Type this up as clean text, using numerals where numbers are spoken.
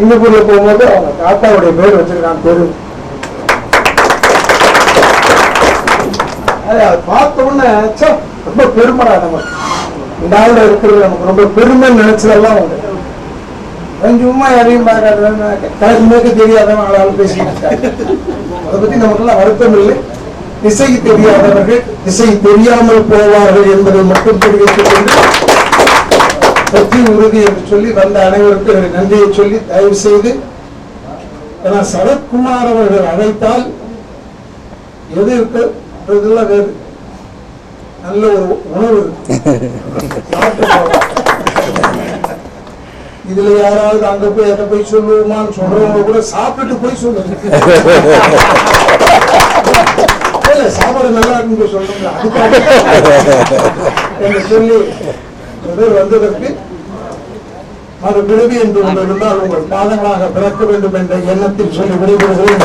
சிங்கப்பூர்ல போகும்போது அவங்க தாத்தாவுடைய பேர் வச்சிருக்கான் பேரு. அதை பார்த்த உடனே ரொம்ப பெருமைடா நமக்கு, இந்த ஆளுல இருக்கிறது நமக்கு ரொம்ப பெருமைன்னு நினைச்சதெல்லாம் உண்டு. கொஞ்சமா யாரையும் கிழக்கு தெரியாதவன் ஆளாலும் பேசிக்கிட்டு அதை பத்தி நமக்கெல்லாம் வருத்தம் இல்லை. திசை தெரியாதவர்கள் திசை தெரியாமல் போவார்கள் என்பதை மட்டும் தெரிவித்துக் கொண்டு பற்றி உறுதி என்று சொல்லி வந்த அனைவருக்கு நன்றியை சொல்லி தயவு செய்து, ஏன்னா சரத்குமார் அவர்கள் அழைத்தால் எது இருக்கு வேறு நல்ல ஒரு உணவு இதுல யாராவது அங்க போய் எதை போய் சொல்லுவோமான்னு சொல்றவங்க கூட சாப்பிட்டுட்டு போய் சொல்லுங்க. சாப்பாடு நல்லா இருக்குன்னு சொல்றீங்க அதுக்காக என்று சொல்லி வந்ததற்கு மறு பிறவி என்று ஒன்று இருந்தால் உங்கள் பாதங்களாக பிறக்க வேண்டும் என்ற எண்ணத்தில் சொல்லி விடைபெறுகிறேன்.